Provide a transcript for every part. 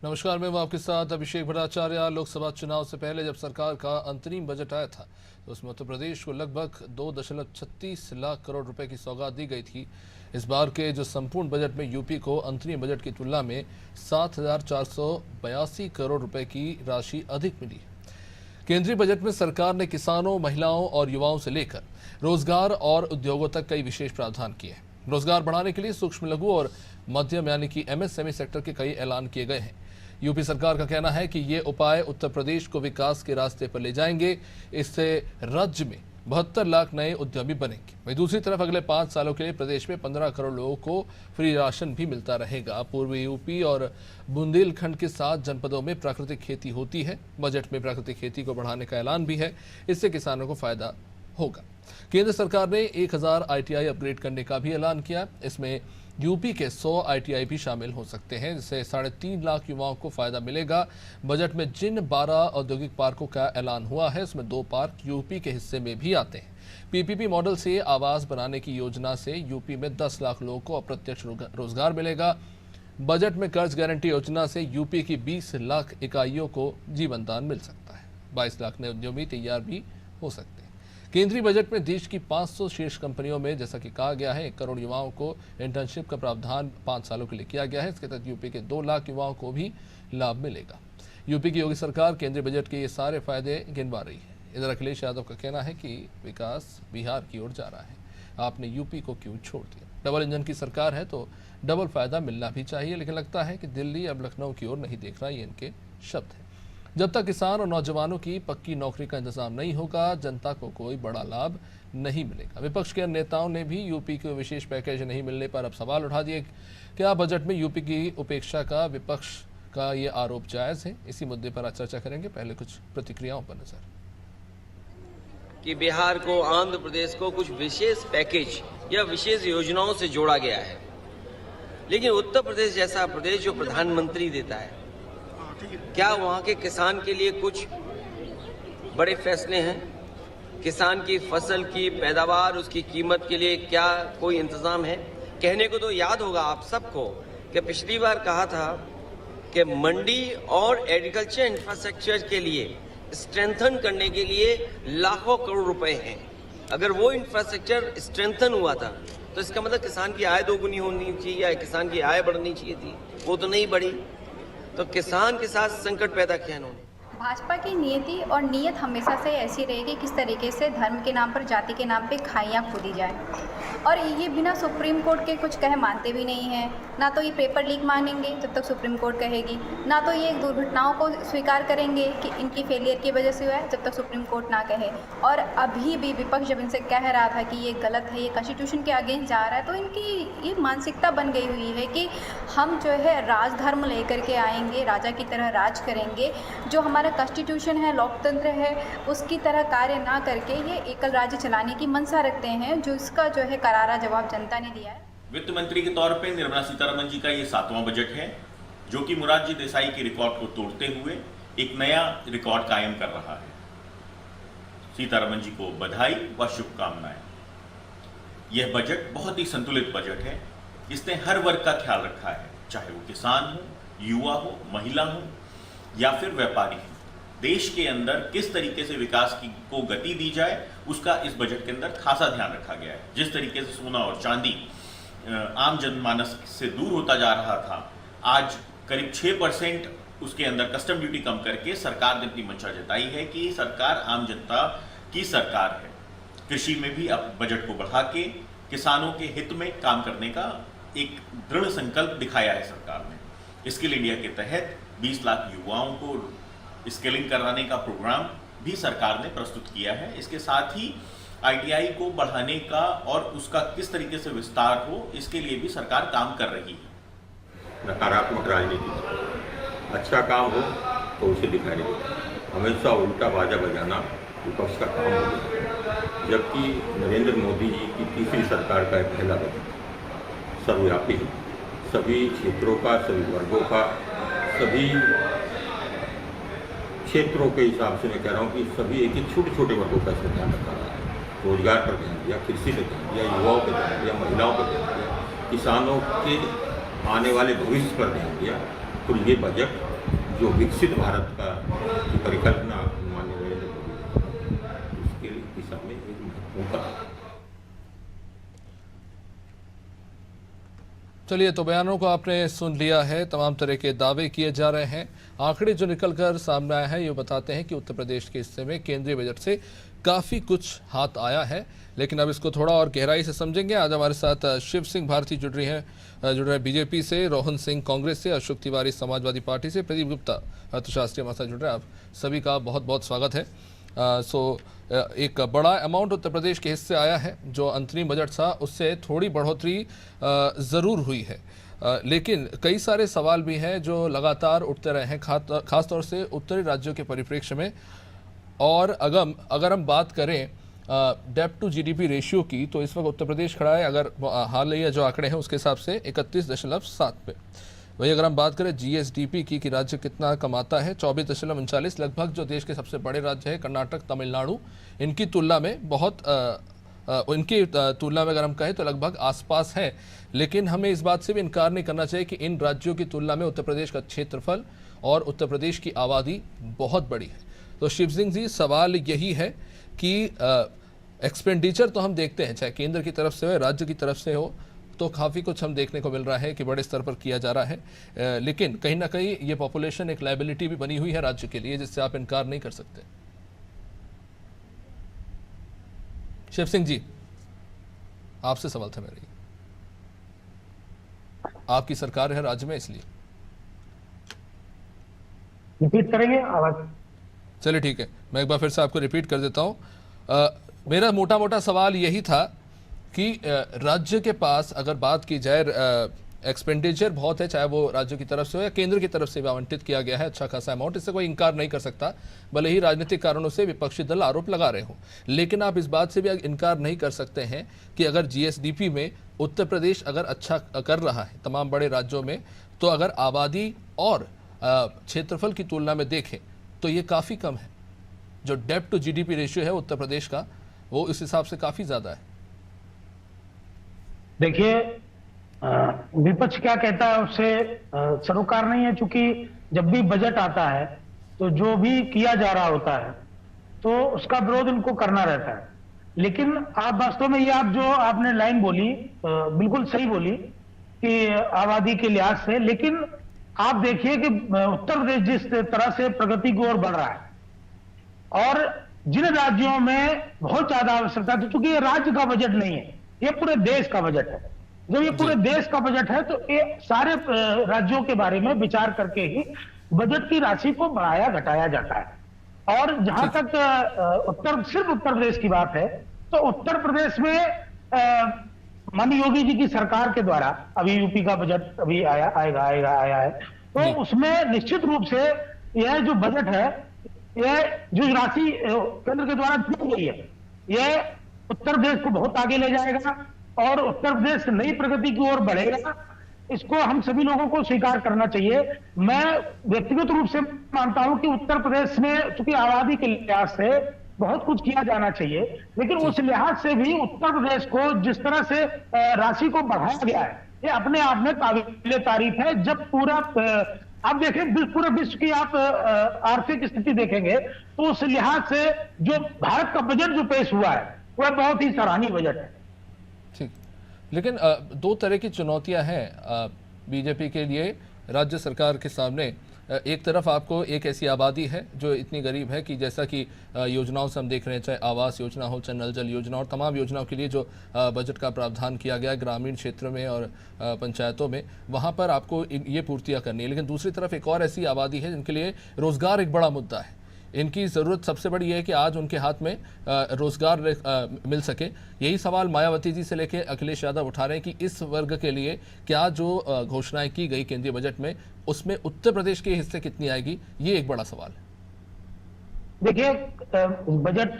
नमस्कार, मैं हूं आपके साथ अभिषेक भट्टाचार्य। लोकसभा चुनाव से पहले जब सरकार का अंतरिम बजट आया था तो उसमें उत्तर प्रदेश को लगभग 2.36 लाख करोड़ रुपए की सौगात दी गई थी। इस बार के जो संपूर्ण बजट में यूपी को अंतरिम बजट की तुलना में 7,482 करोड़ रुपए की राशि अधिक मिली। केंद्रीय बजट में सरकार ने किसानों, महिलाओं और युवाओं से लेकर रोजगार और उद्योगों तक कई विशेष प्रावधान किए हैं। रोजगार बढ़ाने के लिए सूक्ष्म, लघु और मध्यम यानी कि MSME सेक्टर के कई ऐलान किए गए हैं। यूपी सरकार का कहना है कि ये उपाय उत्तर प्रदेश को विकास के रास्ते पर ले जाएंगे। इससे राज्य में 72 लाख नए उद्यमी बनेंगे। वहीं दूसरी तरफ अगले 5 सालों के लिए प्रदेश में 15 करोड़ लोगों को फ्री राशन भी मिलता रहेगा। पूर्वी यूपी और बुंदेलखंड के 7 जनपदों में प्राकृतिक खेती होती है। बजट में प्राकृतिक खेती को बढ़ाने का ऐलान भी है। इससे किसानों को फायदा होगा। केंद्र सरकार ने 1000 ITI अपग्रेड करने का भी ऐलान किया। इसमें यूपी के 100 ITI भी शामिल हो सकते हैं, जिससे 3.5 लाख युवाओं को फायदा मिलेगा। बजट में जिन 12 औद्योगिक पार्कों का ऐलान हुआ है उसमें 2 पार्क यूपी के हिस्से में भी आते हैं। PPP मॉडल से आवास बनाने की योजना से यूपी में 10 लाख लोगों को अप्रत्यक्ष रोजगार मिलेगा। बजट में कर्ज गारंटी योजना से यूपी की 20 लाख इकाइयों को जीवन दान मिल सकता है। 22 लाख नए उद्यमी तैयार भी हो सकते हैं। केंद्रीय बजट में देश की 500 शीर्ष कंपनियों में जैसा कि कहा गया है 1 करोड़ युवाओं को इंटर्नशिप का प्रावधान 5 सालों के लिए किया गया है। इसके तहत यूपी के 2 लाख युवाओं को भी लाभ मिलेगा। यूपी की योगी सरकार केंद्रीय बजट के ये सारे फायदे गिनवा रही है। इधर अखिलेश यादव का कहना है कि विकास बिहार की ओर जा रहा है, आपने यूपी को क्यों छोड़ दिया। डबल इंजन की सरकार है तो डबल फायदा मिलना भी चाहिए, लेकिन लगता है कि दिल्ली अब लखनऊ की ओर नहीं देख रहा। ये इनके शब्द है। जब तक किसान और नौजवानों की पक्की नौकरी का इंतजाम नहीं होगा, जनता को कोई बड़ा लाभ नहीं मिलेगा। विपक्ष के नेताओं ने भी यूपी को विशेष पैकेज नहीं मिलने पर अब सवाल उठा दिए। क्या बजट में यूपी की उपेक्षा का विपक्ष का ये आरोप जायज है? इसी मुद्दे पर आज चर्चा करेंगे। पहले कुछ प्रतिक्रियाओं पर नजर। कि बिहार को, आंध्र प्रदेश को कुछ विशेष पैकेज या विशेष योजनाओं से जोड़ा गया है, लेकिन उत्तर प्रदेश जैसा प्रदेश जो प्रधानमंत्री देता है, क्या वहाँ के किसान के लिए कुछ बड़े फैसले हैं? किसान की फसल की पैदावार, उसकी कीमत के लिए क्या कोई इंतजाम है? कहने को तो याद होगा आप सबको कि पिछली बार कहा था कि मंडी और एग्रीकल्चर इंफ्रास्ट्रक्चर के लिए स्ट्रेंथन करने के लिए लाखों करोड़ रुपए हैं। अगर वो इंफ्रास्ट्रक्चर स्ट्रेंथन हुआ था तो इसका मतलब किसान की आय दोगुनी होनी चाहिए या किसान की आय बढ़नी चाहिए थी, वो तो नहीं बढ़ी। तो किसान के साथ संकट पैदा किया इन्होंने। भाजपा की नीति और नीयत हमेशा से ऐसी रहेगी किस तरीके से धर्म के नाम पर, जाति के नाम पे खाइयाँ खोदी जाए। और ये बिना सुप्रीम कोर्ट के कुछ कहे मानते भी नहीं हैं। ना तो ये पेपर लीक मानेंगे जब तक सुप्रीम कोर्ट कहेगी, ना तो ये दुर्घटनाओं को स्वीकार करेंगे कि इनकी फेलियर की वजह से हुआ है जब तक सुप्रीम कोर्ट ना कहे। और अभी भी विपक्ष जब इनसे कह रहा था कि ये गलत है, ये कॉन्स्टिट्यूशन के अगेंस्ट जा रहा है, तो इनकी ये मानसिकता बन गई हुई है कि हम जो है राजधर्म लेकर के आएंगे, राजा की तरह राज करेंगे। जो हमारा कॉन्स्टिट्यूशन है, लोकतंत्र है, उसकी तरह कार्य ना करके ये एकल राज्य चलाने की मंशा रखते हैं, जो इसका जो है करारा जवाब जनता ने दिया है। वित्त मंत्री के तौर पे निर्मला सीतारमण जी का ये 7वां बजट है, जो कि मोरारजी देसाई के रिकॉर्ड को तोड़ते हुए एक नया रिकॉर्ड कायम कर रहा है। सीतारमण जी को बधाई व शुभकामनाएं। यह बजट बहुत ही संतुलित बजट है। इसने हर वर्ग का ख्याल रखा है, चाहे वो किसान हो, युवा हो, महिला हो या फिर व्यापारी हो। देश के अंदर किस तरीके से विकास को गति दी जाए, उसका इस बजट के अंदर खासा ध्यान रखा गया है। जिस तरीके से सोना और चांदी आम जनमानस से दूर होता जा रहा था, आज करीब 6% उसके अंदर कस्टम ड्यूटी कम करके सरकार ने अपनी मंशा जताई है कि सरकार आम जनता की सरकार है। कृषि में भी अब बजट को बढ़ा के किसानों के हित में काम करने का एक दृढ़ संकल्प दिखाया है सरकार ने। स्किल इंडिया के तहत 20 लाख युवाओं को स्किलिंग कराने का प्रोग्राम भी सरकार ने प्रस्तुत किया है। इसके साथ ही ITI को बढ़ाने का और उसका किस तरीके से विस्तार हो, इसके लिए भी सरकार काम कर रही है। नकारात्मक राजनीति, अच्छा काम हो तो उसे दिखाई देता, हमेशा उल्टा बाजा बजाना विपक्ष का काम हो। जबकि नरेंद्र मोदी जी की तीसरी सरकार का पहला बजट सर्वव्यापी है, सभी क्षेत्रों का, सभी वर्गों का, सभी क्षेत्रों के हिसाब से मैं कह रहा हूँ कि सभी एक छोटे छोटे वर्गों का इसमें ध्यान रखा रहा है। रोजगार पर ध्यान दिया, कृषि पर ध्यान दिया, युवाओं पर ध्यान दिया, महिलाओं पर ध्यान दिया, किसानों के आने वाले भविष्य पर ध्यान दिया। तो ये बजट जो विकसित भारत का जो परिकल्पना माननीय नरेंद्र मोदी उसके दिशा में एक महत्वपूर्ण कदम। चलिए, तो बयानों को आपने सुन लिया है। तमाम तरह के दावे किए जा रहे हैं। आंकड़े जो निकलकर सामने आए हैं ये बताते हैं कि उत्तर प्रदेश के हिस्से में केंद्रीय बजट से काफ़ी कुछ हाथ आया है। लेकिन अब इसको थोड़ा और गहराई से समझेंगे। आज हमारे साथ शिव सिंह भारती जुड़ रहे हैं बीजेपी से, रोहन सिंह कांग्रेस से, अशोक तिवारी समाजवादी पार्टी से, प्रदीप गुप्ता अर्थशास्त्री हमारे साथ जुड़ रहे हैं। आप सभी का बहुत बहुत स्वागत है। एक बड़ा अमाउंट उत्तर प्रदेश के हिस्से आया है। जो अंतरिम बजट था उससे थोड़ी बढ़ोतरी ज़रूर हुई है, लेकिन कई सारे सवाल भी हैं जो लगातार उठते रहे हैं, खासतौर से उत्तरी राज्यों के परिप्रेक्ष्य में। और अगर हम बात करें डेप्ट टू जीडीपी रेशियो की, तो इस वक्त उत्तर प्रदेश खड़ा है, अगर हालिया जो आंकड़े हैं उसके हिसाब से 31.7 पे। वही अगर हम बात करें जीएसडीपी की कि राज्य कितना कमाता है, 24.39, लगभग जो देश के सबसे बड़े राज्य है कर्नाटक, तमिलनाडु, इनकी तुलना में इनकी तुलना में अगर हम कहें तो लगभग आसपास है। लेकिन हमें इस बात से भी इनकार नहीं करना चाहिए कि इन राज्यों की तुलना में उत्तर प्रदेश का क्षेत्रफल और उत्तर प्रदेश की आबादी बहुत बड़ी है। तो शिव सिंह जी, सवाल यही है कि एक्सपेंडिचर तो हम देखते हैं, चाहे केंद्र की तरफ से हो, राज्य की तरफ से हो, तो काफ़ी कुछ हम देखने को मिल रहा है कि बड़े स्तर पर किया जा रहा है। लेकिन कहीं ना कहीं ये पॉपुलेशन एक लायबिलिटी भी बनी हुई है राज्य के लिए, जिससे आप इनकार नहीं कर सकते। शिव सिंह जी, आपसे सवाल था मेरा, आपकी सरकार है राज्य में, इसलिए रिपीट करेंगे आवाज? चलिए ठीक है, मैं एक बार फिर से आपको रिपीट कर देता हूँ। मेरा मोटा मोटा सवाल यही था कि राज्य के पास अगर बात की जाए एक्सपेंडिचर बहुत है, चाहे वो राज्य की तरफ से हो या केंद्र की तरफ से भी आवंटित किया गया है अच्छा खासा अमाउंट, इससे कोई इंकार नहीं कर सकता, भले ही राजनीतिक कारणों से विपक्षी दल आरोप लगा रहे हो। लेकिन आप इस बात से भी इनकार नहीं कर सकते हैं कि अगर जीएसडीपी में उत्तर प्रदेश अगर अच्छा कर रहा है तमाम बड़े राज्यों में, तो अगर आबादी और क्षेत्रफल की तुलना में देखें तो ये काफ़ी कम है। जो डेप्ट टू जीडीपी रेशियो है उत्तर प्रदेश का, वो इस हिसाब से काफ़ी ज़्यादा है। देखिए, विपक्ष क्या कहता है उससे सरोकार नहीं है, चूंकि जब भी बजट आता है तो जो भी किया जा रहा होता है तो उसका विरोध इनको करना रहता है। लेकिन आप वास्तव में ये जो आपने लाइन बोली बिल्कुल सही बोली कि आबादी के लिहाज से, लेकिन आप देखिए कि उत्तर प्रदेश जिस तरह से प्रगति की ओर बढ़ रहा है और जिन राज्यों में बहुत ज्यादा आवश्यकता है, क्योंकि ये राज्य का बजट नहीं है, ये पूरे देश का बजट है। जब ये पूरे देश का बजट है तो ये सारे राज्यों के बारे में विचार करके ही बजट की राशि को बढ़ाया घटाया जाता है। और जहां तक सिर्फ उत्तर प्रदेश की बात है, तो उत्तर प्रदेश में माननीय योगी जी की सरकार के द्वारा अभी यूपी का बजट अभी आया है, तो उसमें निश्चित रूप से यह जो बजट है, यह जो राशि केंद्र के द्वारा दी गई है, यह उत्तर प्रदेश को बहुत आगे ले जाएगा और उत्तर प्रदेश नई प्रगति की ओर बढ़ेगा। इसको हम सभी लोगों को स्वीकार करना चाहिए। मैं व्यक्तिगत रूप से मानता हूं कि उत्तर प्रदेश में चूंकि आबादी के लिहाज से बहुत कुछ किया जाना चाहिए, लेकिन उस लिहाज से भी उत्तर प्रदेश को जिस तरह से राशि को बढ़ाया गया है, ये अपने आप में काबिल तारीफ है। जब पूरा आप देखें, पूरे विश्व की आप आर्थिक स्थिति देखेंगे तो उस लिहाज से जो भारत का बजट जो पेश हुआ है वह बहुत ही सराहनीय बजट है। ठीक, लेकिन दो तरह की चुनौतियां हैं बीजेपी के लिए राज्य सरकार के सामने। एक तरफ आपको एक ऐसी आबादी है जो इतनी गरीब है कि जैसा कि योजनाओं से हम देख रहे हैं, चाहे आवास योजना हो, चाहे नल जल योजना और तमाम योजनाओं के लिए जो बजट का प्रावधान किया गया है ग्रामीण क्षेत्र में और पंचायतों में, वहाँ पर आपको ये पूर्तियाँ करनी है। लेकिन दूसरी तरफ एक और ऐसी आबादी है जिनके लिए रोज़गार एक बड़ा मुद्दा है। इनकी ज़रूरत सबसे बड़ी है कि आज उनके हाथ में रोज़गार मिल सके। यही सवाल मायावती जी से लेकर अखिलेश यादव उठा रहे हैं कि इस वर्ग के लिए क्या जो घोषणाएं की गई केंद्रीय बजट में, उसमें उत्तर प्रदेश के हिस्से कितनी आएगी, ये एक बड़ा सवाल है। देखिए, बजट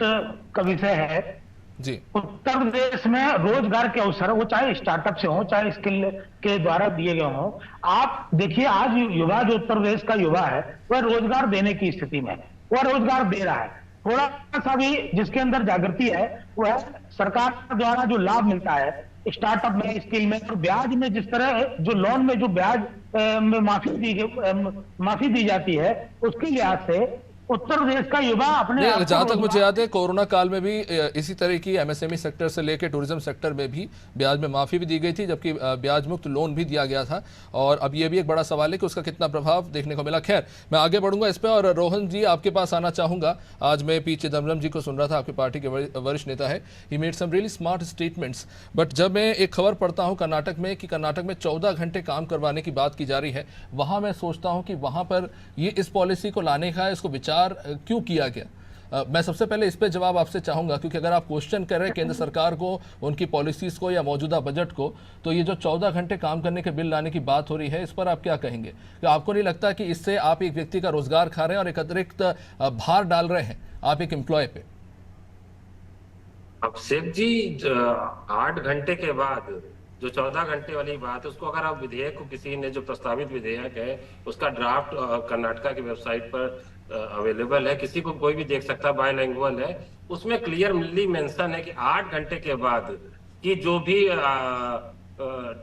का विषय है जी, उत्तर प्रदेश में रोजगार के अवसर, वो चाहे स्टार्टअप से हो, चाहे स्किल के द्वारा दिए गए हों। आप देखिए, आज युवा जो उत्तर प्रदेश का युवा है वह रोजगार देने की स्थिति में है, वह रोजगार दे रहा है। थोड़ा सा भी जिसके अंदर जागृति है, वह सरकार द्वारा जो लाभ मिलता है स्टार्टअप में, स्किल में, और ब्याज में जिस तरह जो लोन में जो ब्याज में माफी दी जाती है, उसके लिहाज से उत्तर प्रदेश का युवा अपने आप को जहां तक मुझे याद है कोरोना काल में भी इसी तरह की एमएसएमई सेक्टर से लेकर टूरिज्म सेक्टर में भी ब्याज में माफी भी दी गई थी, जबकि ब्याज मुक्त लोन भी दिया गया था। और अब ये भी एक बड़ा सवाल है कि उसका कितना प्रभाव देखने को मिला। खैर, मैं आगे बढ़ूंगा इस पर, और रोहन जी आपके पास आना चाहूंगा। आज मैं पी चिदम्बरम जी को सुन रहा था, आपकी पार्टी के वरिष्ठ नेता है। He made some really smart statements, but जब मैं एक खबर पढ़ता हूँ कर्नाटक में कि कर्नाटक में 14 घंटे काम करवाने की बात की जा रही है, वहां मैं सोचता हूँ कि वहां पर ये इस पॉलिसी को लाने का, इसको विचार क्यों किया गया। मैं सबसे पहले इस पे जवाब आपसे चाहूंगा, क्योंकि अगर आप क्वेश्चन कर रहे हैं केंद्र सरकार को, उनकी पॉलिसीज को या मौजूदा बजट को, तो ये जो 14 घंटे काम करने के बिल लाने की बात हो रही है, इस पर आप क्या कहेंगे? कि आपको नहीं लगता कि इससे आप एक व्यक्ति का रोजगार खा रहे हैं और एक अतिरिक्त भार डाल रहे हैं आप एक एम्प्लॉय पे? अब शेख जी 8 घंटे के बाद जो 14 घंटे वाली बात है, उसको अगर आप विधेयक को, किसी ने जो प्रस्तावित विधेयक है उसका ड्राफ्ट कर्नाटका की वेबसाइट पर अवेलेबल है, किसी को कोई भी देख सकता है, बायलैंग्वेज है, उसमें क्लियरली मेंशन है कि 8 घंटे के बाद की जो भी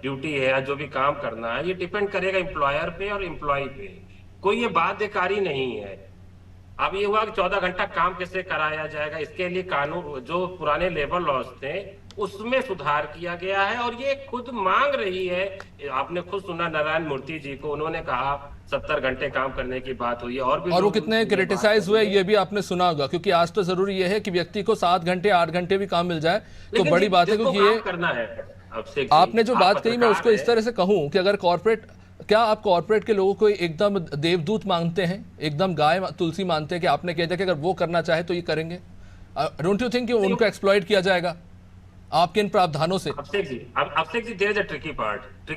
ड्यूटी है या जो भी काम करना है, ये डिपेंड करेगा एम्प्लॉयर पे और एम्प्लॉय पे, कोई ये बाध्यकारी नहीं है। अब ये हुआ कि 14 घंटा काम कैसे कराया जाएगा, इसके लिए कानून, जो पुराने लेबर लॉज थे उसमें सुधार किया गया है, और ये खुद मांग रही है। आपने खुद सुना नारायण मूर्ति जी को, उन्होंने कहा 70 घंटे काम करने की बात हुई है, और भी और वो कितने क्रिटिसाइज हुए ये भी आपने सुना होगा, क्योंकि आज तो जरूरी ये है कि व्यक्ति को 7 घंटे 8 घंटे भी काम मिल जाए तो बड़ी बात है। क्योंकि ये करना है, आपने जो बात कही, मैं उसको इस तरह से कहूं कि अगर कॉर्पोरेट, क्या आप कॉर्पोरेट के लोगों को एकदम देवदूत मांगते हैं, एकदम गाय तुलसी मानते हैं कि आपने कह दिया कि अगर वो करना चाहे तो ये करेंगे? डोंट यू थिंक कि उनको एक्सप्लॉइट किया जाएगा आपके इन प्रावधानों से? Abhishek ji there is a tricky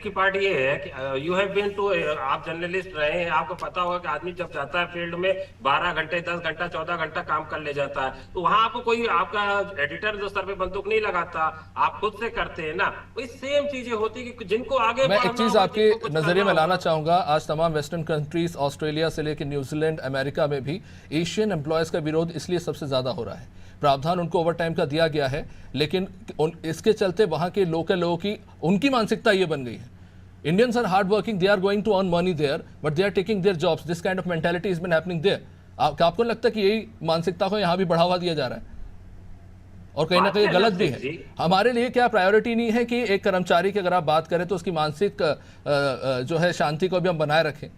part ये है कि यू हैव बीन टू, आप जर्नलिस्ट रहे हैं, आपको पता होगा कि आदमी जब जाता है फील्ड में 12 घंटे 10 घंटा 14 घंटा काम कर ले जाता है, तो वहां आपको कोई आपका एडिटर जो सर पे बंदूक नहीं लगाता, आप खुद से करते हैं ना, वही सेम चीजें होती है कि जिनको आगे मैं एक चीज आपके नजरिए में लाना चाहूंगा। आज तमाम वेस्टर्न कंट्रीज, ऑस्ट्रेलिया से लेकर न्यूजीलैंड, अमेरिका में भी एशियन एम्प्लॉयज का विरोध इसलिए सबसे ज्यादा हो रहा है। प्रावधान उनको ओवर टाइम का दिया गया है, लेकिन इसके चलते वहां के लोकल लोगों की, उनकी मानसिकता ये बन गई है, Indians are hard working, they are going to earn money there, but they are taking their jobs, this kind of mentality is been happening there. आपको लगता है कि यही मानसिकता को यहाँ भी बढ़ावा दिया जा रहा है? और कहीं ना कहीं गलत भी है। हमारे लिए क्या प्रायोरिटी नहीं है कि एक कर्मचारी की अगर आप बात करें तो उसकी मानसिक जो है शांति को भी हम बनाए रखें?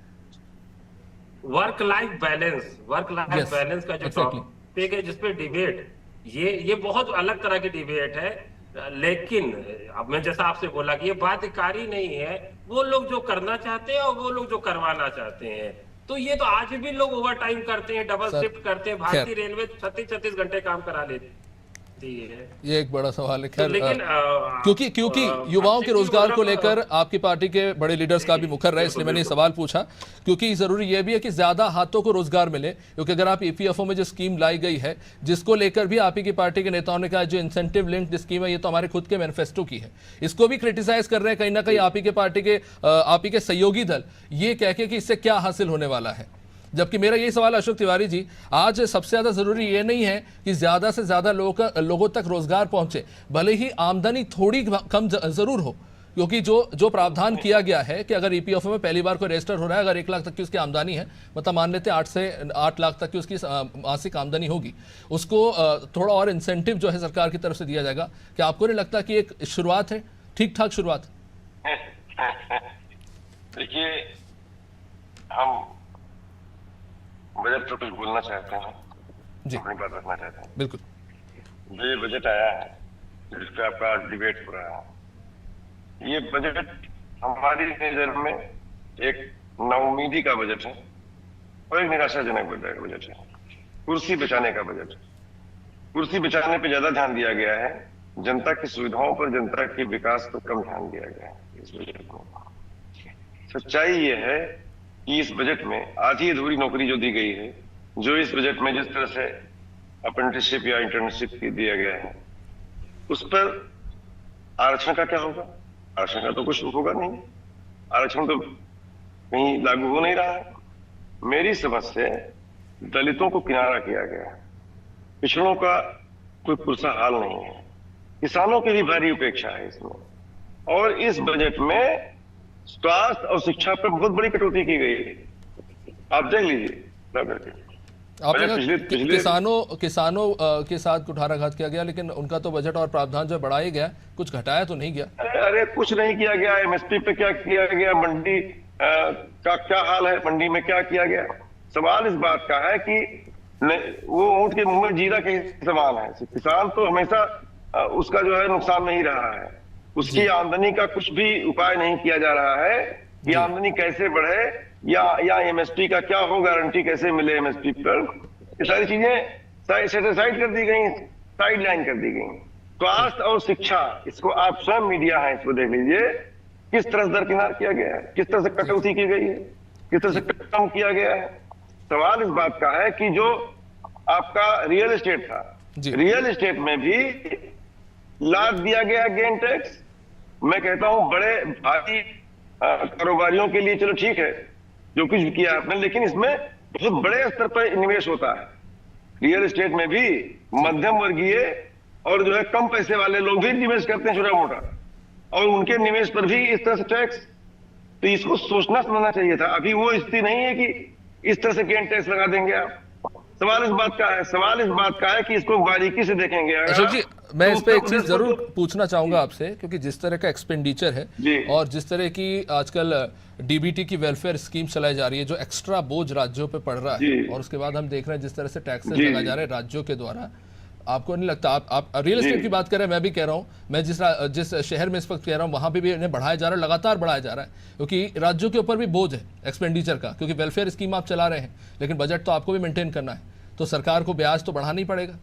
वर्क लाइफ बैलेंस का जो टॉपिक है, जिसपे डिबेट, ये बहुत अलग तरह की डिबेट है, लेकिन अब मैं जैसा आपसे बोला कि ये बाध्यकारी नहीं है, वो लोग जो करना चाहते हैं और वो लोग जो करवाना चाहते हैं, तो ये तो आज भी लोग ओवर टाइम करते हैं, डबल शिफ्ट करते हैं, भारतीय रेलवे 36 घंटे काम करा लेती है। ये एक बड़ा सवाल है। खैर, क्योंकि युवाओं के रोजगार को लेकर आपकी पार्टी के बड़े लीडर्स का भी मुखर रहे, इसलिए मैंने ये सवाल पूछा, क्योंकि जरूरी यह भी है कि ज्यादा हाथों को रोजगार मिले। क्योंकि अगर आप ईपीएफओ में जो स्कीम लाई गई है, जिसको लेकर भी आप ही की पार्टी के नेताओं ने कहा जो इंसेंटिव लिंक्ड स्कीम है, ये तो हमारे खुद के मैनिफेस्टो की है, इसको भी क्रिटिसाइज कर रहे हैं कहीं ना कहीं आप ही के पार्टी के, आप ही के सहयोगी दल, ये कह के कि इससे क्या हासिल होने वाला है। जबकि मेरा यही सवाल अशोक तिवारी जी, आज सबसे ज्यादा जरूरी ये नहीं है कि ज्यादा से ज्यादा लोगों तक रोजगार पहुंचे, भले ही आमदनी थोड़ी कम जरूर हो, क्योंकि जो प्रावधान किया गया है कि अगर ईपीएफओ में पहली बार कोई रजिस्टर हो रहा है, अगर 1 लाख तक की उसकी आमदनी है, मतलब मान लेते हैं 8 से 8 लाख तक की उसकी मासिक आमदनी होगी, उसको थोड़ा और इंसेंटिव जो है सरकार की तरफ से दिया जाएगा। क्या आपको नहीं लगता कि एक शुरुआत है, ठीक ठाक शुरुआत? देखिए, हम बजट पर कुछ बोलना चाहते हैं जी, अपनी बात रखना चाहते हैं। बिल्कुल। जो ये बजट आया है जिस पे आपका डिबेट हो रहा है, ये बजट हमारी नजर में एक नाउमीदी का बजट है और एक निराशाजनक बजट है। कुर्सी बचाने का बजट है। कुर्सी बचाने पे ज्यादा ध्यान दिया गया है, जनता की सुविधाओं पर, जनता के विकास पर कम ध्यान दिया गया है इस बजट को। सच्चाई ये है कि इस बजट में आधी अधूरी नौकरी जो दी गई है, जो इस बजट में जिस तरह से अप्रेंटिसशिप या इंटर्नशिप दिया गया है, उस पर आरक्षण का क्या होगा? आरक्षण का तो कुछ होगा नहीं, आरक्षण तो कहीं लागू हो नहीं रहा है। मेरी समझ से दलितों को किनारा किया गया, पिछड़ों का कोई पुरसा हाल नहीं है, किसानों की भी भारी उपेक्षा है इसमें। और इस बजट में स्वास्थ्य और शिक्षा पर बहुत बड़ी कटौती की गई है। आप देख लीजिए। आपने कहा किसानों के साथ कुठाराघात किया गया, लेकिन उनका तो बजट और प्रावधान जो बढ़ाया गया, कुछ घटाया तो नहीं गया। अरे कुछ नहीं किया गया। एमएसपी पे क्या किया गया, मंडी का क्या हाल है, मंडी में क्या किया गया। सवाल इस बात का है कि वो ऊंट के मुंह में जीरा के सवाल है। किसान तो हमेशा उसका जो है नुकसान नहीं रहा है, उसकी आमदनी का कुछ भी उपाय नहीं किया जा रहा है कि आमदनी कैसे बढ़े या एमएसपी का क्या हो, गारंटी कैसे मिले एमएसपी पर। ये सारी चीजें सेटिसाइड कर दी गई, साइड लाइन कर दी गई। स्वास्थ्य और शिक्षा, इसको आप स्वयं मीडिया है, इसको देख लीजिए किस तरह से दरकिनार किया गया है, किस तरह से कटौती की गई है, किस तरह से कम किया गया है। सवाल इस बात का है कि जो आपका रियल एस्टेट था, रियल एस्टेट में भी लाद दिया गया गेन टैक्स। मैं कहता हूं बड़े भारी कारोबारियों के लिए चलो ठीक है जो कुछ भी किया आपने, लेकिन इसमें बहुत बड़े स्तर पर निवेश होता है। रियल एस्टेट में भी मध्यम वर्गीय और जो है कम पैसे वाले लोग भी निवेश करते हैं छोटा मोटा, और उनके निवेश पर भी इस तरह से टैक्स। तो इसको सोचना समझना चाहिए था। अभी वो स्थिति नहीं है कि इस तरह से गेन टैक्स लगा देंगे आप। सवाल इस बात का है कि इसको बारीकी से देखेंगे। अशोक जी, मैं इस पे एक चीज जरूर पूछना चाहूंगा आपसे, क्योंकि जिस तरह का एक्सपेंडिचर है और जिस तरह की आजकल डीबीटी की वेलफेयर स्कीम चलाई जा रही है, जो एक्स्ट्रा बोझ राज्यों पे पड़ रहा है, और उसके बाद हम देख रहे हैं जिस तरह से टैक्सेस लगाए जा रहे हैं राज्यों के द्वारा, आपको नहीं लगता, आप रियल एस्टेट की बात कर रहे हैं, मैं भी कह रहा हूँ, मैं जिस शहर में इस वक्त कह रहा हूँ वहां पे भी इन्हें बढ़ाया जा रहा है, लगातार बढ़ाया जा रहा है, क्योंकि राज्यों के ऊपर भी बोझ है एक्सपेंडिचर का, क्योंकि वेलफेयर स्कीम आप चला रहे हैं, लेकिन बजट तो आपको भी मेंटेन करना है, तो सरकार को ब्याज तो बढ़ाना ही पड़ेगा।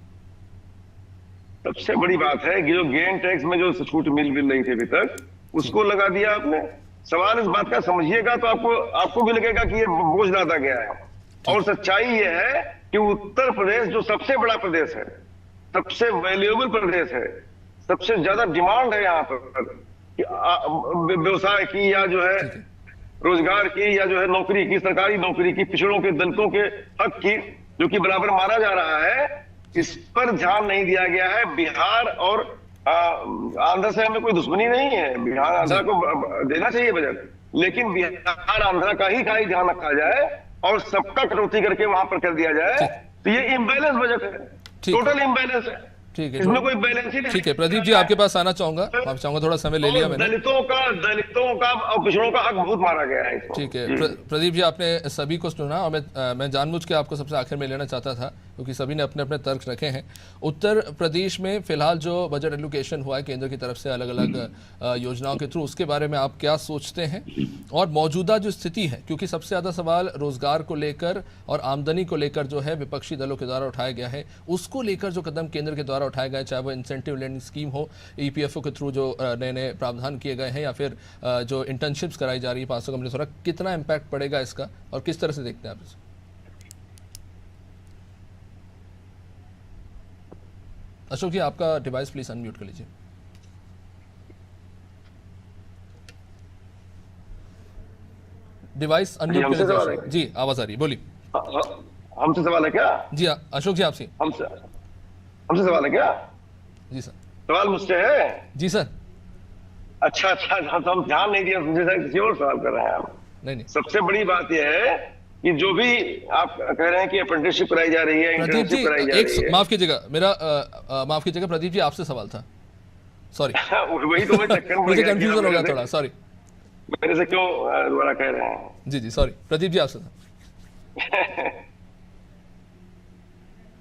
सबसे बड़ी बात है कि जो गेन टैक्स में जो छूट मिल रही थी अभी तक, उसको लगा दिया आपने। सवाल इस बात का समझिएगा तो आपको भी लगेगा कि ये बोझ लादा गया है। और सच्चाई ये है कि उत्तर प्रदेश जो सबसे बड़ा प्रदेश है, सबसे वैल्यूएबल प्रदेश है, सबसे ज्यादा डिमांड है यहाँ पर व्यवसाय की या जो है रोजगार की या जो है नौकरी की, सरकारी नौकरी की, पिछड़ों के दलितों के हक की, जो कि बराबर मारा जा रहा है, इस पर ध्यान नहीं दिया गया है। बिहार और आंध्र से हमें कोई दुश्मनी नहीं है, बिहार आंध्र को देना चाहिए बजट, लेकिन बिहार आंध्र का ही ध्यान रखा जाए और सबका कटौती करके वहां पर कर दिया जाए। तो ये इम्बैलेंस बजट है, टोटल इम्बैलेंस है, ठीक है, इसमें कोई बैलेंस ही नहीं। ठीक है प्रदीप जी, आपके पास आना चाहूंगा, आप चाहूंगा, थोड़ा समय ले लिया मैंने। दलितों का और पिछड़ों का हक बहुत मारा गया है। ठीक है प्रदीप जी, आपने सभी को सुना और मैं जानबूझ के आपको सबसे आखिर में लेना चाहता था, क्योंकि सभी ने अपने अपने तर्क रखे हैं। उत्तर प्रदेश में फिलहाल जो बजट एलोकेशन हुआ है केंद्र की तरफ से अलग अलग योजनाओं के थ्रू, उसके बारे में आप क्या सोचते हैं, और मौजूदा जो स्थिति है, क्योंकि सबसे ज़्यादा सवाल रोजगार को लेकर और आमदनी को लेकर जो है विपक्षी दलों के द्वारा उठाया गया है, उसको लेकर जो कदम केंद्र के द्वारा उठाए गए, चाहे वो इंसेंटिव लैंडिंग स्कीम हो, ईपीएफओ के थ्रू जो नए नए प्रावधान किए गए हैं, या फिर जो इंटर्नशिप्स कराई जा रही है 500 कंपनी द्वारा, कितना इम्पैक्ट पड़ेगा इसका और किस तरह से देखते हैं आप इसे? अशोक जी, आपका डिवाइस प्लीज अनम्यूट कर लीजिए। डिवाइस अनम्यूट कर लीजिए। जी, आवाज आ रही है, बोलिए। हमसे सवाल है क्या? जी अशोक जी, आपसे। हमसे सवाल है क्या? जी सर। सवाल मुझसे है? जी सर। अच्छा, हम ध्यान नहीं दिया, मुझे किसी और सवाल कर रहे हैं आप। नहीं। सबसे बड़ी बात यह है कि जो भी आप कह रहे हैं कि अप्रेंटिसशिप कराई जा रही है, इंटर्नशिप कराई जा रही है। माफ कीजिएगा प्रदीप जी, आपसे सवाल था, सॉरी। वही तो मुझे कंफ्यूजन हो गया थोड़ा, सॉरी। मेरे से क्यों दोबारा कह रहे हैं? जी सॉरी प्रदीप जी, आपसे था।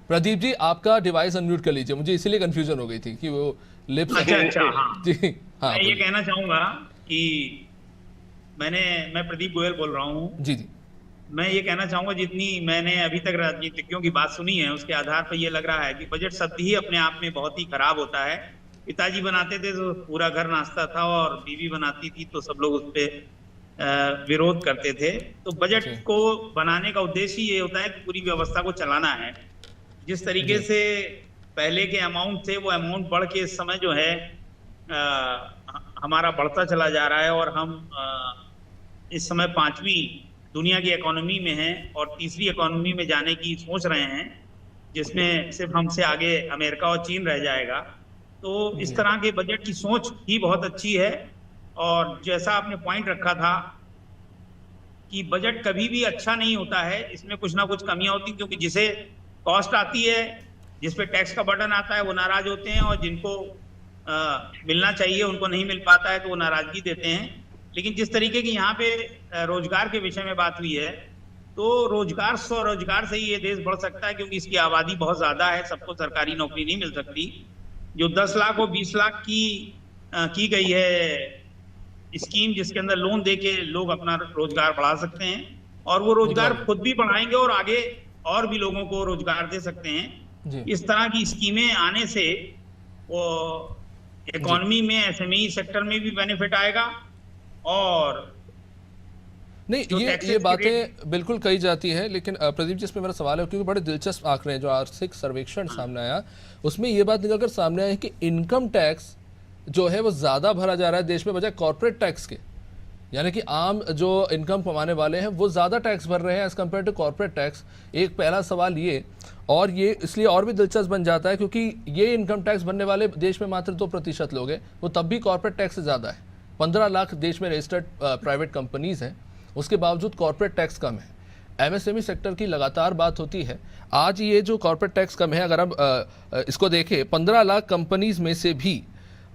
प्रदीप जी, आपका डिवाइस अनम्यूट कर लीजिए, मुझे इसीलिए कंफ्यूजन हो गई थी कि वो लिप्स। अच्छा, हाँ जी हाँ, मैं ये कहना चाहूंगा कि मैं प्रदीप गोयल बोल रहा हूँ। जी। मैं ये कहना चाहूंगा, जितनी मैंने अभी तक राजनीतिज्ञों की बात सुनी है, उसके आधार पर ये लग रहा है कि बजट शब्द ही अपने आप में बहुत ही खराब होता है। पिताजी बनाते थे तो पूरा घर नाचता था, और बीवी बनाती थी तो सब लोग उस पर विरोध करते थे। तो बजट को बनाने का उद्देश्य ये होता है कि पूरी व्यवस्था को चलाना है। जिस तरीके से पहले के अमाउंट थे, वो अमाउंट बढ़ के इस समय जो है हमारा बढ़ता चला जा रहा है, और हम इस समय 5वीं दुनिया की इकोनॉमी में हैं और तीसरी इकोनॉमी में जाने की सोच रहे हैं, जिसमें सिर्फ हमसे आगे अमेरिका और चीन रह जाएगा। तो इस तरह के बजट की सोच ही बहुत अच्छी है, और जैसा आपने पॉइंट रखा था कि बजट कभी भी अच्छा नहीं होता है, इसमें कुछ ना कुछ कमियां होती हैं, क्योंकि जिसे कॉस्ट आती है, जिस पे टैक्स का बर्डन आता है, वो नाराज होते हैं, और जिनको मिलना चाहिए उनको नहीं मिल पाता है तो वो नाराजगी देते हैं। लेकिन जिस तरीके की यहाँ पे रोजगार के विषय में बात हुई है, तो रोजगार स्वरोजगार से ही ये देश बढ़ सकता है, क्योंकि इसकी आबादी बहुत ज्यादा है, सबको सरकारी नौकरी नहीं मिल सकती। जो 10 लाख और 20 लाख की गई है स्कीम, जिसके अंदर लोन देके लोग अपना रोजगार बढ़ा सकते हैं, और वो रोजगार खुद भी बढ़ाएंगे और आगे और भी लोगों को रोजगार दे सकते हैं। इस तरह की स्कीमें आने से वो इकोनॉमी में, एसएमई सेक्टर में भी बेनिफिट आएगा। और नहीं, ये बातें बिल्कुल कही जाती है, लेकिन प्रदीप जी, इसमें मेरा सवाल है, क्योंकि बड़े दिलचस्प आंकड़े हैं जो आर्थिक सर्वेक्षण सामने आया, उसमें ये बात निकलकर सामने आई है कि इनकम टैक्स जो है वो ज़्यादा भरा जा रहा है देश में बजाय कॉर्पोरेट टैक्स के। यानी कि आम जो इनकम कमाने वाले हैं वो ज़्यादा टैक्स भर रहे हैं as compare to corporate tax. एक पहला सवाल ये, और ये इसलिए और भी दिलचस्प बन जाता है क्योंकि ये इनकम टैक्स भरने वाले देश में मात्र 2% लोग हैं, वो तब भी कॉर्पोरेट टैक्स से ज़्यादा है। 15 लाख देश में रजिस्टर्ड प्राइवेट कंपनीज़ हैं, उसके बावजूद कॉर्पोरेट टैक्स कम है। एमएसएमई सेक्टर की लगातार बात होती है। आज ये जो कॉर्पोरेट टैक्स कम है, अगर हम इसको देखें, 15 लाख कंपनीज में से भी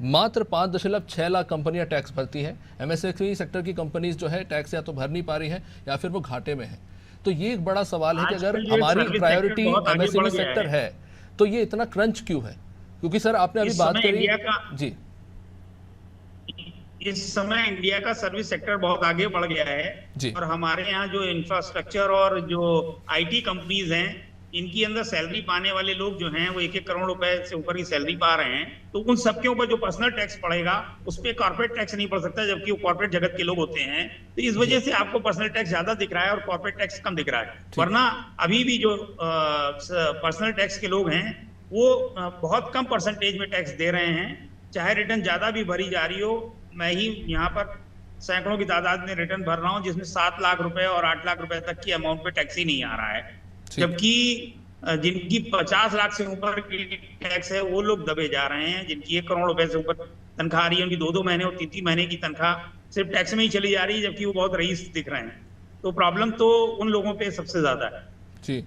मात्र 5.6 लाख कंपनियां टैक्स भरती हैं। एमएसएमई सेक्टर की कंपनीज जो है टैक्स या तो भर नहीं पा रही हैं या फिर वो घाटे में है। तो ये एक बड़ा सवाल है कि अगर हमारी प्रायोरिटी एमएसएमई सेक्टर है तो ये इतना क्रंच क्यों है? क्योंकि सर आपने अभी बात करी जी, इस समय इंडिया का सर्विस सेक्टर बहुत आगे बढ़ गया है, और हमारे यहाँ जो इंफ्रास्ट्रक्चर और जो आईटी कंपनीज हैं, इनकी अंदर सैलरी पाने वाले लोग जो हैं वो 1-1 करोड़ रुपए से ऊपर की सैलरी पा रहे हैं। तो उन सबके ऊपर जो पर्सनल टैक्स पड़ेगा उस पर कॉर्पोरेट टैक्स नहीं पड़ सकता, जबकि वो कॉर्पोरेट जगत के लोग होते हैं। तो इस वजह से आपको पर्सनल टैक्स ज्यादा दिख रहा है और कॉर्पोरेट टैक्स कम दिख रहा है। वरना अभी भी जो पर्सनल टैक्स के लोग हैं वो बहुत कम परसेंटेज में टैक्स दे रहे हैं, चाहे रिटर्न ज्यादा भी भरी जा रही हो। मैं ही यहाँ पर सैकड़ों की तादाद में रिटर्न भर रहा हूँ जिसमें 7 लाख रुपए और 8 लाख रुपए तक की अमाउंट पे टैक्स ही नहीं आ रहा है, जबकि जिनकी 50 लाख से ऊपर की टैक्स है वो लोग दबे जा रहे हैं। जिनकी 1 करोड़ रुपए से ऊपर तनख्वाह आ रही है, उनकी 2-2 महीने और 3-3 महीने की तनख्वाह सिर्फ टैक्स में ही चली जा रही है, जबकि वो बहुत रईस दिख रहे हैं। तो प्रॉब्लम तो उन लोगों पे सबसे ज्यादा है। जी,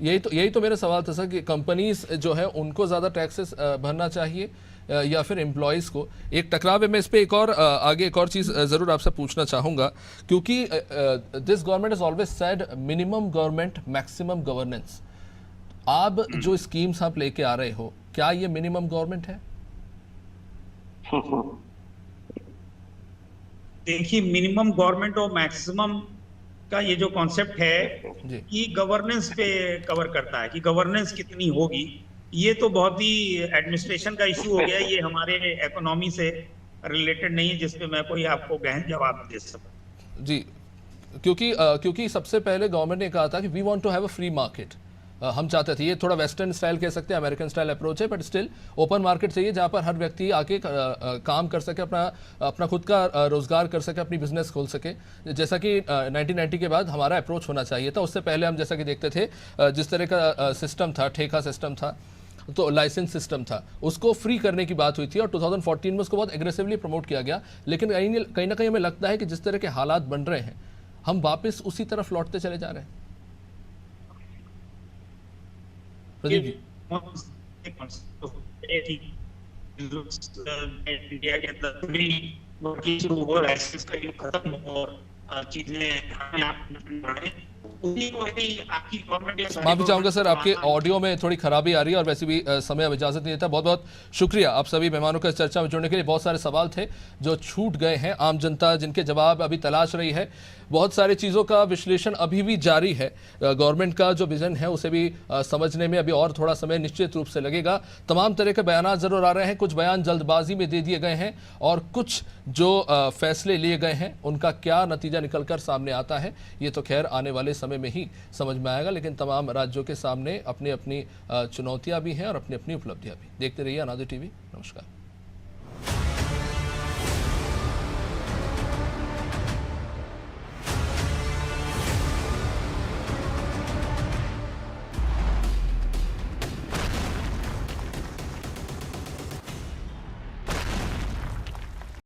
यही तो मेरा सवाल था सर कि कंपनीज जो है उनको ज़्यादा टैक्सेस भरना चाहिए या फिर एम्प्लॉयज़ को। एक टकराव है, मैं इस पर आगे एक और चीज़ ज़रूर आपसे पूछना चाहूँगा, क्योंकि this government is always said minimum government maximum governance. आप जो स्कीम्स आप लेके आ रहे हो, क्या ये मिनिमम गवर्नमेंट है? देखिए, मिनिमम गवर्नमेंट और मैक्सिमम का ये जो कॉन्सेप्ट है कि गवर्नेंस पे कवर करता है कि गवर्नेंस कितनी होगी, ये तो बहुत ही एडमिनिस्ट्रेशन का इशू हो गया है। ये हमारे इकोनॉमी से रिलेटेड नहीं है जिस पे मैं कोई आपको गहन जवाब दे सकूं। जी, क्योंकि सबसे पहले गवर्नमेंट ने कहा था कि we want to have a free market. हम चाहते थे, ये थोड़ा वेस्टर्न स्टाइल कह सकते हैं, अमेरिकन स्टाइल अप्रोच है, बट स्टिल ओपन मार्केट चाहिए जहाँ पर हर व्यक्ति आके काम कर सके, अपना खुद का रोजगार कर सके, अपनी बिजनेस खोल सके, जैसा कि 1990 के बाद हमारा अप्रोच होना चाहिए था। उससे पहले हम जैसा कि देखते थे जिस तरह का सिस्टम था, ठेका सिस्टम था, तो लाइसेंस सिस्टम था, उसको फ्री करने की बात हुई थी और 2014 में उसको बहुत एग्रेसिवली प्रमोट किया गया। लेकिन कहीं ना कहीं हमें लगता है कि जिस तरह के हालात बन रहे हैं हम वापस उसी तरफ लौटते चले जा रहे हैं। प्रदीप जी, इंडिया के अंदर भी शुरू हो रहा है, खत्म हो चीजें। माफी चाहूंगा सर, आपके ऑडियो में थोड़ी खराबी आ रही है और वैसे भी समय अब इजाजत नहीं देता। बहुत बहुत शुक्रिया आप सभी मेहमानों का इस चर्चा में जुड़ने के लिए। बहुत सारे सवाल थे जो छूट गए हैं, आम जनता जिनके जवाब अभी तलाश रही है। बहुत सारी चीज़ों का विश्लेषण अभी भी जारी है। गवर्नमेंट का जो विजन है उसे भी समझने में अभी और थोड़ा समय निश्चित रूप से लगेगा। तमाम तरह के बयान जरूर आ रहे हैं, कुछ बयान जल्दबाजी में दे दिए गए हैं और कुछ जो फैसले लिए गए हैं उनका क्या नतीजा निकलकर सामने आता है ये तो खैर आने वाले समय में ही समझ में आएगा। लेकिन तमाम राज्यों के सामने अपनी अपनी चुनौतियां भी हैं और अपनी अपनी उपलब्धियां भी। देखते रहिए अनादि टीवी। नमस्कार।